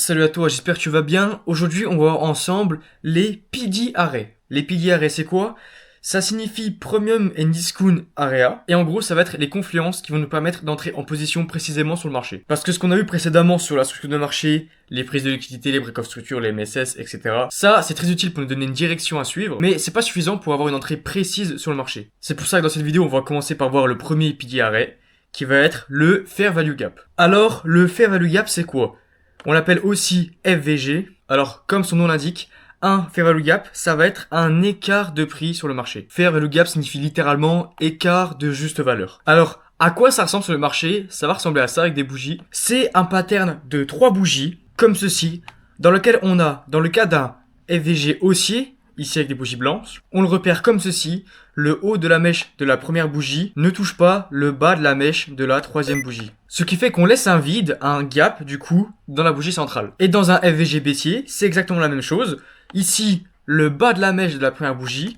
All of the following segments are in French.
Salut à toi, j'espère que tu vas bien. Aujourd'hui, on va voir ensemble les PD arrays. Les PD arrays, c'est quoi? Ça signifie Premium and Discount Area. Et en gros, ça va être les confluences qui vont nous permettre d'entrer en position précisément sur le marché. Parce que ce qu'on a vu précédemment sur la structure de marché, les prises de liquidité, les break-off structures, les MSS, etc. Ça, c'est très utile pour nous donner une direction à suivre, mais c'est pas suffisant pour avoir une entrée précise sur le marché. C'est pour ça que dans cette vidéo, on va commencer par voir le premier PD array, qui va être le Fair Value Gap. Alors, le Fair Value Gap, c'est quoi? On l'appelle aussi FVG. Alors, comme son nom l'indique, un Fair Value Gap, ça va être un écart de prix sur le marché. Fair Value Gap signifie littéralement écart de juste valeur. Alors, à quoi ça ressemble sur le marché? Ça va ressembler à ça avec des bougies. C'est un pattern de 3 bougies, comme ceci, dans lequel on a, dans le cas d'un FVG haussier, ici avec des bougies blanches, on le repère comme ceci. Le haut de la mèche de la première bougie ne touche pas le bas de la mèche de la troisième bougie. Ce qui fait qu'on laisse un vide, un gap du coup, dans la bougie centrale. Et dans un FVG baissier, c'est exactement la même chose. Ici, le bas de la mèche de la première bougie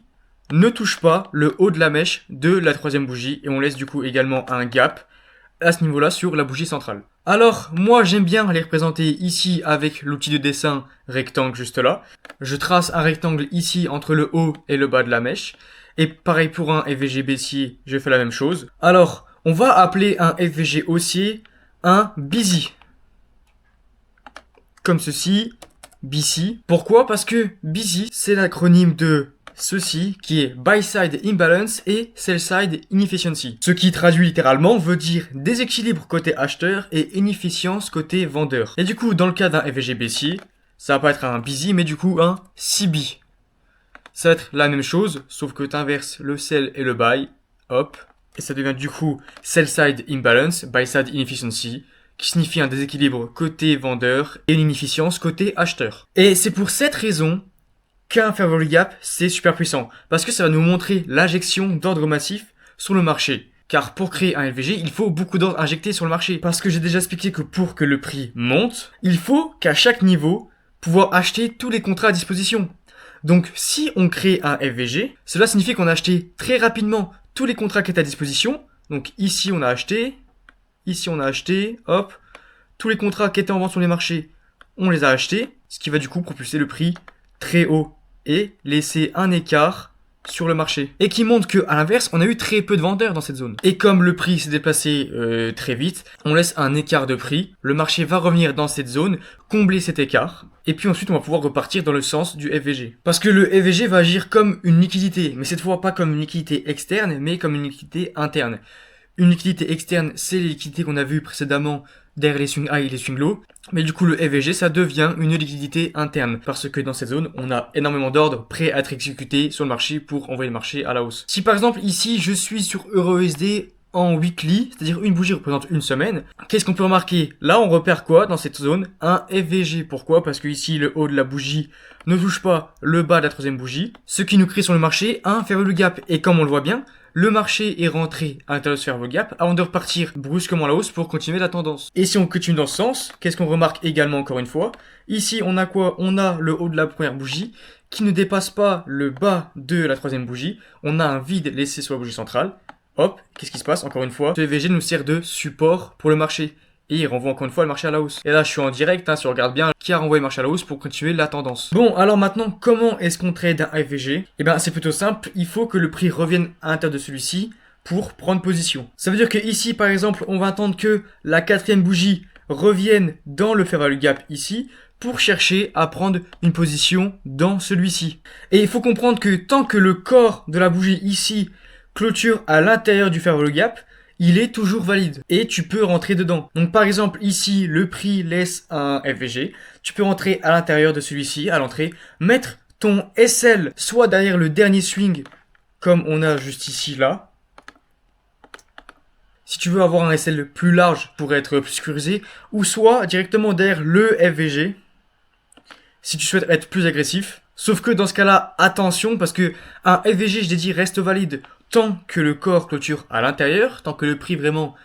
ne touche pas le haut de la mèche de la troisième bougie. Et on laisse du coup également un gap à ce niveau-là sur la bougie centrale. Alors, moi j'aime bien les représenter ici avec l'outil de dessin rectangle juste là. Je trace un rectangle ici entre le haut et le bas de la mèche. Et pareil pour un FVG baissier, je fais la même chose. Alors, on va appeler un FVG haussier un busy. Comme ceci, BC. Pourquoi? Parce que busy, c'est l'acronyme de ceci, qui est Buy Side Imbalance et Sell Side Inefficiency. Ce qui traduit littéralement veut dire déséquilibre côté acheteur et inefficience côté vendeur. Et du coup, dans le cas d'un FVG baissier, ça va pas être un busy, mais du coup un CB. Ça va être la même chose, sauf que tu inverses le sell et le buy, hop, et ça devient du coup sell side imbalance, buy side inefficiency, qui signifie un déséquilibre côté vendeur et une inefficience côté acheteur. Et c'est pour cette raison qu'un Fair Value Gap, c'est super puissant, parce que ça va nous montrer l'injection d'ordre massif sur le marché. Car pour créer un LVG, il faut beaucoup d'ordre injecté sur le marché. Parce que j'ai déjà expliqué que pour que le prix monte, il faut qu'à chaque niveau, pouvoir acheter tous les contrats à disposition. Donc, si on crée un FVG, cela signifie qu'on a acheté très rapidement tous les contrats qui étaient à disposition. Donc, ici, on a acheté, hop, tous les contrats qui étaient en vente sur les marchés, on les a achetés, ce qui va du coup propulser le prix très haut et laisser un écart sur le marché. Et qui montre que, à l'inverse, on a eu très peu de vendeurs dans cette zone. Et comme le prix s'est déplacé très vite, on laisse un écart de prix, le marché va revenir dans cette zone, combler cet écart, et puis ensuite on va pouvoir repartir dans le sens du FVG. Parce que le FVG va agir comme une liquidité, mais cette fois pas comme une liquidité externe, mais comme une liquidité interne. Une liquidité externe, c'est les liquidités qu'on a vues précédemment derrière les swing high et les swing low. Mais du coup, le FVG, ça devient une liquidité interne. Parce que dans cette zone, on a énormément d'ordres prêts à être exécutés sur le marché pour envoyer le marché à la hausse. Si par exemple, ici, je suis sur EURUSD en weekly, c'est-à-dire une bougie représente une semaine, qu'est-ce qu'on peut remarquer? Là, on repère quoi dans cette zone? Un FVG. Pourquoi? Parce que ici, le haut de la bougie ne touche pas le bas de la troisième bougie. Ce qui nous crée sur le marché un Fair Value Gap. Et comme on le voit bien, le marché est rentré à l'intérieur de ce Fair Value Gap avant de repartir brusquement à la hausse pour continuer la tendance. Et si on continue dans ce sens, qu'est-ce qu'on remarque également encore une fois? Ici, on a quoi? On a le haut de la première bougie qui ne dépasse pas le bas de la troisième bougie. On a un vide laissé sur la bougie centrale. Hop, qu'est-ce qui se passe? Encore une fois, ce FVG nous sert de support pour le marché. Et il renvoie encore une fois le marché à la hausse. Et là, je suis en direct, si on regarde bien, qui a renvoyé le marché à la hausse pour continuer la tendance. Bon, alors maintenant, comment est-ce qu'on trade un FVG? Eh bien, c'est plutôt simple. Il faut que le prix revienne à l'intérieur de celui-ci pour prendre position. Ça veut dire que ici, par exemple, on va attendre que la quatrième bougie revienne dans le Fair Value Gap ici pour chercher à prendre une position dans celui-ci. Et il faut comprendre que tant que le corps de la bougie ici clôture à l'intérieur du Fair Value Gap, il est toujours valide et tu peux rentrer dedans. Donc par exemple ici le prix laisse un FVG, tu peux rentrer à l'intérieur de celui-ci, à l'entrée, mettre ton SL soit derrière le dernier swing comme on a juste ici là. Si tu veux avoir un SL plus large pour être plus sécurisé, ou soit directement derrière le FVG si tu souhaites être plus agressif. Sauf que dans ce cas-là, attention, parce que un FVG, je l'ai dit, reste valide tant que le corps clôture à l'intérieur, tant que le prix vraiment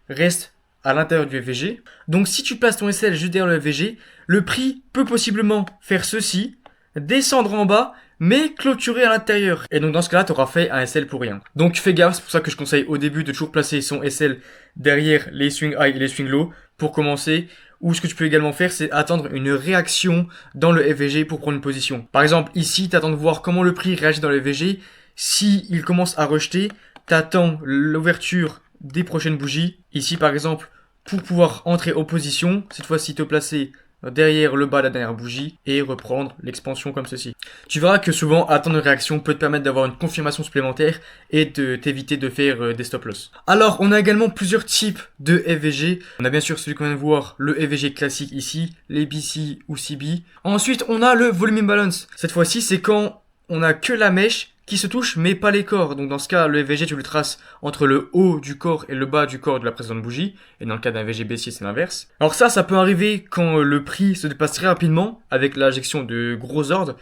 reste à l'intérieur du FVG. Donc si tu places ton SL juste derrière le FVG, le prix peut possiblement faire ceci, descendre en bas, mais clôturé à l'intérieur. Et donc dans ce cas-là, tu auras fait un SL pour rien. Donc fais gaffe, c'est pour ça que je conseille au début de toujours placer son SL derrière les swing high et les swing low pour commencer. Ou ce que tu peux également faire, c'est attendre une réaction dans le FVG pour prendre une position. Par exemple, ici, tu attends de voir comment le prix réagit dans le FVG. Si il commence à rejeter, tu attends l'ouverture des prochaines bougies. Ici, par exemple, pour pouvoir entrer en position, cette fois-ci te placer derrière le bas de la dernière bougie et reprendre l'expansion comme ceci. Tu verras que souvent attendre une réaction peut te permettre d'avoir une confirmation supplémentaire et de t'éviter de faire des stop loss. Alors on a également plusieurs types de FVG. On a bien sûr celui qu'on vient de voir, le FVG classique ici, les BC ou CB. Ensuite on a le volume imbalance. Cette fois-ci c'est quand on a que la mèche qui se touche mais pas les corps. Donc dans ce cas, le FVG tu le traces entre le haut du corps et le bas du corps de la précédente bougie. Et dans le cas d'un FVG baissier c'est l'inverse. Alors ça peut arriver quand le prix se dépasse très rapidement avec l'injection de gros ordres,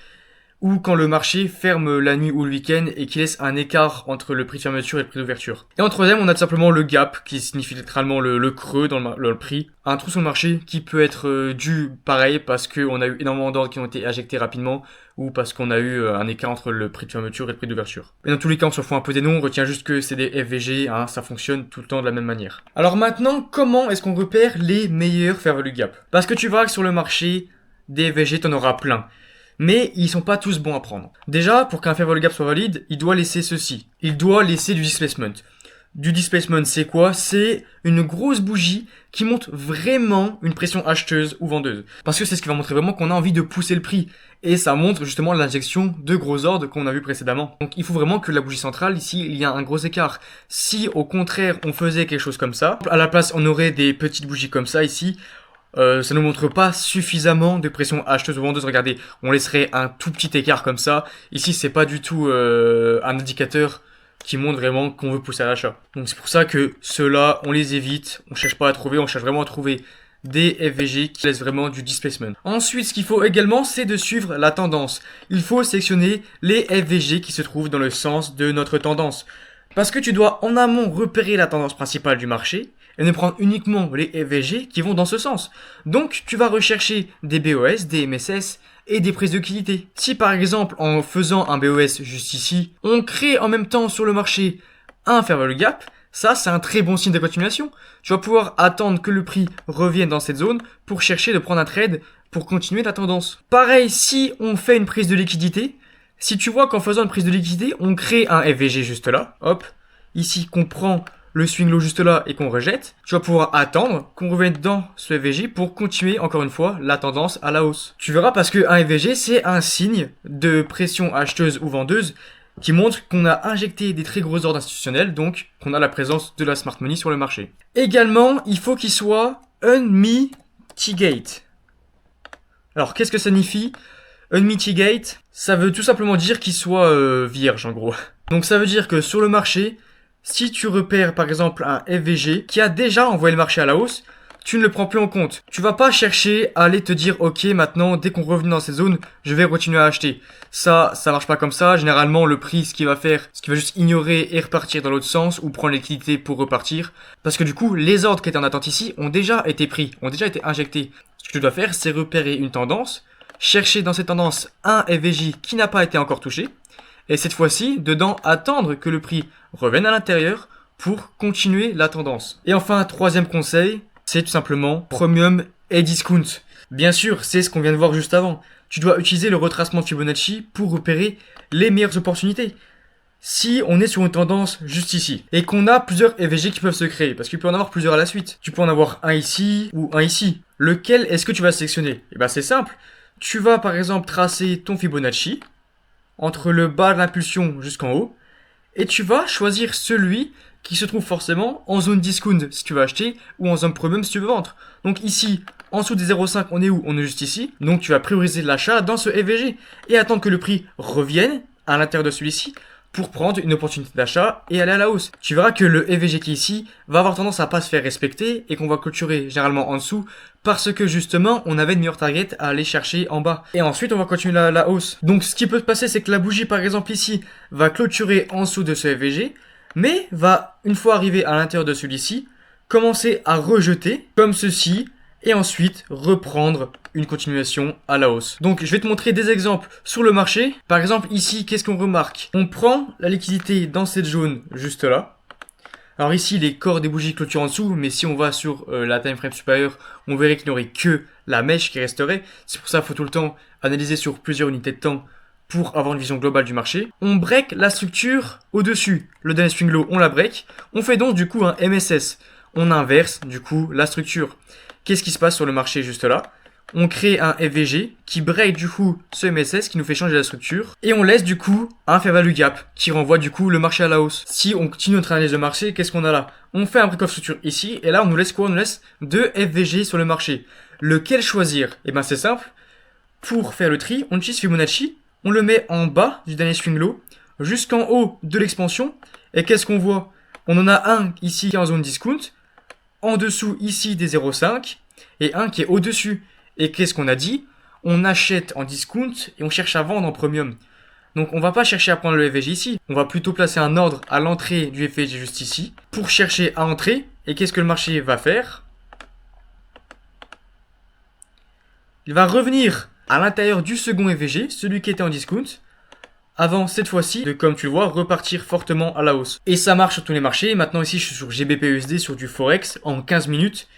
ou quand le marché ferme la nuit ou le week-end et qui laisse un écart entre le prix de fermeture et le prix d'ouverture. Et en troisième, on a tout simplement le gap, qui signifie littéralement le creux dans le prix. Un trou sur le marché qui peut être dû pareil parce qu'on a eu énormément d'ordres qui ont été injectés rapidement, ou parce qu'on a eu un écart entre le prix de fermeture et le prix d'ouverture. Et dans tous les cas, on s'en fout un peu des noms, on retient juste que c'est des FVG, hein, ça fonctionne tout le temps de la même manière. Alors maintenant, comment est-ce qu'on repère les meilleurs fair value gap? Parce que tu verras que sur le marché, des FVG, t'en auras plein. Mais ils sont pas tous bons à prendre. Déjà, pour qu'un fair value gap soit valide, il doit laisser ceci. Il doit laisser du displacement. Du displacement, c'est quoi? C'est une grosse bougie qui montre vraiment une pression acheteuse ou vendeuse. Parce que c'est ce qui va montrer vraiment qu'on a envie de pousser le prix. Et ça montre justement l'injection de gros ordres qu'on a vu précédemment. Donc il faut vraiment que la bougie centrale, ici, il y a un gros écart. Si au contraire, on faisait quelque chose comme ça, à la place, on aurait des petites bougies comme ça ici, ça ne montre pas suffisamment de pression acheteuse ou vendeuse. Regardez, on laisserait un tout petit écart comme ça. Ici, c'est pas du tout un indicateur qui montre vraiment qu'on veut pousser à l'achat. Donc c'est pour ça que ceux-là, on les évite. On cherche pas à trouver, on cherche vraiment à trouver des FVG qui laissent vraiment du displacement. Ensuite, ce qu'il faut également, c'est de suivre la tendance. Il faut sélectionner les FVG qui se trouvent dans le sens de notre tendance. Parce que tu dois en amont repérer la tendance principale du marché et ne prendre uniquement les FVG qui vont dans ce sens. Donc tu vas rechercher des BOS, des MSS et des prises de liquidité. Si par exemple en faisant un BOS juste ici, on crée en même temps sur le marché un fair value gap, ça c'est un très bon signe de continuation. Tu vas pouvoir attendre que le prix revienne dans cette zone pour chercher de prendre un trade pour continuer ta tendance. Pareil, si on fait une prise de liquidité, si tu vois qu'en faisant une prise de liquidité, on crée un FVG juste là, hop, ici qu'on prend le swing low juste là et qu'on rejette, tu vas pouvoir attendre qu'on revienne dans ce FVG pour continuer encore une fois la tendance à la hausse. Tu verras parce que un FVG c'est un signe de pression acheteuse ou vendeuse qui montre qu'on a injecté des très gros ordres institutionnels, donc qu'on a la présence de la smart money sur le marché. Également, il faut qu'il soit unmitigate. Alors qu'est-ce que ça signifie? Unmitigate, ça veut tout simplement dire qu'il soit vierge en gros. Donc ça veut dire que sur le marché, si tu repères par exemple un FVG qui a déjà envoyé le marché à la hausse, tu ne le prends plus en compte. Tu vas pas chercher à aller te dire ok maintenant dès qu'on revient dans cette zone, je vais continuer à acheter. Ça marche pas comme ça. Généralement le prix ce qu'il va juste ignorer et repartir dans l'autre sens ou prendre l'équité pour repartir. Parce que du coup les ordres qui étaient en attente ici ont déjà été pris, ont déjà été injectés. Ce que tu dois faire c'est repérer une tendance, chercher dans cette tendance un FVJ qui n'a pas été encore touché. Et cette fois-ci, dedans, attendre que le prix revienne à l'intérieur pour continuer la tendance. Et enfin, troisième conseil, c'est tout simplement premium et discount. Bien sûr, c'est ce qu'on vient de voir juste avant. Tu dois utiliser le retracement de Fibonacci pour repérer les meilleures opportunités. Si on est sur une tendance juste ici et qu'on a plusieurs FVG qui peuvent se créer, parce qu'il peut en avoir plusieurs à la suite. Tu peux en avoir un ici ou un ici. Lequel est-ce que tu vas sélectionner? Eh bien, c'est simple. Tu vas par exemple tracer ton Fibonacci entre le bas de l'impulsion jusqu'en haut, et tu vas choisir celui qui se trouve forcément en zone discount si tu veux acheter, ou en zone premium si tu veux vendre. Donc ici, en dessous des 0,5, on est où? On est juste ici. Donc tu vas prioriser l'achat dans ce FVG, et attendre que le prix revienne à l'intérieur de celui-ci, pour prendre une opportunité d'achat et aller à la hausse. Tu verras que le FVG qui est ici va avoir tendance à pas se faire respecter et qu'on va clôturer généralement en dessous parce que justement on avait de meilleurs targets à aller chercher en bas. Et ensuite on va continuer la hausse. Donc ce qui peut se passer c'est que la bougie par exemple ici va clôturer en dessous de ce FVG mais va une fois arrivé à l'intérieur de celui-ci commencer à rejeter comme ceci et ensuite reprendre une continuation à la hausse. Donc je vais te montrer des exemples sur le marché. Par exemple ici, qu'est-ce qu'on remarque? On prend la liquidité dans cette zone juste là. Alors ici, les corps des bougies clôturent en dessous, mais si on va sur la time frame supérieure, on verrait qu'il n'y aurait que la mèche qui resterait. C'est pour ça qu'il faut tout le temps analyser sur plusieurs unités de temps pour avoir une vision globale du marché. On break la structure au-dessus. Le dernier swing low, on la break. On fait donc du coup un MSS. On inverse du coup la structure. Qu'est-ce qui se passe sur le marché juste là? On crée un FVG qui break du coup ce MSS qui nous fait changer la structure. Et on laisse du coup un fair value gap qui renvoie du coup le marché à la hausse. Si on continue notre analyse de marché, qu'est-ce qu'on a là? On fait un break of structure ici. Et là on nous laisse quoi? On nous laisse deux FVG sur le marché. Lequel choisir? Et ben c'est simple. Pour faire le tri, on utilise Fibonacci. On le met en bas du dernier swing low jusqu'en haut de l'expansion. Et qu'est-ce qu'on voit? On en a un ici qui est en zone discount. En dessous ici des 0,5. Et un qui est au-dessus. Et qu'est-ce qu'on a dit? On achète en discount et on cherche à vendre en premium. Donc on va pas chercher à prendre le FVG ici. On va plutôt placer un ordre à l'entrée du FVG juste ici pour chercher à entrer. Et qu'est-ce que le marché va faire? Il va revenir à l'intérieur du second FVG, celui qui était en discount, avant cette fois-ci de, comme tu le vois, repartir fortement à la hausse. Et ça marche sur tous les marchés. Maintenant ici je suis sur GBP/USD sur du Forex en 15 minutes.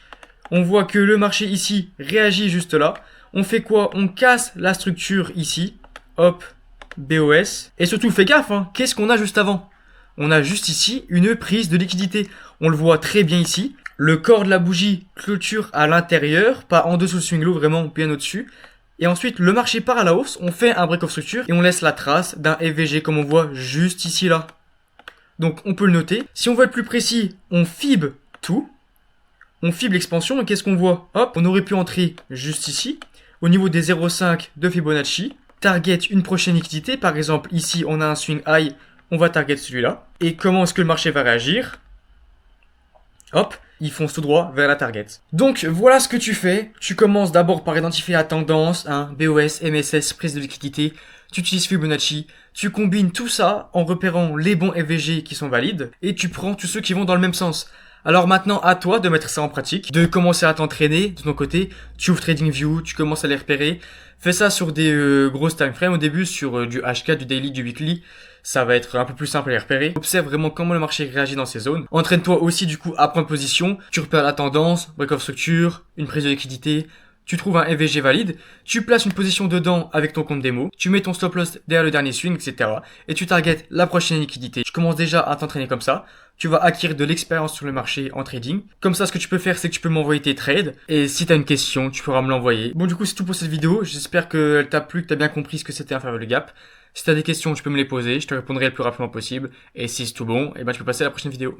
On voit que le marché ici réagit juste là. On fait quoi? On casse la structure ici. Hop, BOS. Et surtout, fais gaffe, hein. Qu'est-ce qu'on a juste avant? On a juste ici une prise de liquidité. On le voit très bien ici. Le corps de la bougie clôture à l'intérieur, pas en dessous le swing low, vraiment bien au-dessus. Et ensuite, le marché part à la hausse. On fait un break of structure et on laisse la trace d'un FVG comme on voit juste ici là. Donc, on peut le noter. Si on veut être plus précis, on fib tout. On fibre l'expansion et qu'est-ce qu'on voit? Hop, on aurait pu entrer juste ici, au niveau des 0,5 de Fibonacci, target une prochaine liquidité. Par exemple, ici, on a un swing high, on va target celui-là. Et comment est-ce que le marché va réagir? Hop, il fonce tout droit vers la target. Donc, voilà ce que tu fais. Tu commences d'abord par identifier la tendance, BOS, MSS, prise de liquidité. Tu utilises Fibonacci, tu combines tout ça en repérant les bons FVG qui sont valides et tu prends tous ceux qui vont dans le même sens. Alors maintenant, à toi de mettre ça en pratique, de commencer à t'entraîner de ton côté. Tu ouvres TradingView, tu commences à les repérer. Fais ça sur des grosses time frames au début, sur du HK, du daily, du weekly. Ça va être un peu plus simple à les repérer. Observe vraiment comment le marché réagit dans ces zones. Entraîne-toi aussi du coup à prendre position. Tu repères la tendance, break of structure, une prise de liquidité. Tu trouves un FVG valide, tu places une position dedans avec ton compte démo, tu mets ton stop loss derrière le dernier swing, etc. Et tu targetes la prochaine liquidité. Tu commences déjà à t'entraîner comme ça. Tu vas acquérir de l'expérience sur le marché en trading. Comme ça, ce que tu peux faire, c'est que tu peux m'envoyer tes trades. Et si tu as une question, tu pourras me l'envoyer. Bon, du coup, c'est tout pour cette vidéo. J'espère qu'elle t'a plu, que tu as bien compris ce que c'était un fair value gap. Si tu as des questions, tu peux me les poser. Je te répondrai le plus rapidement possible. Et si c'est tout bon, eh ben, tu peux passer à la prochaine vidéo.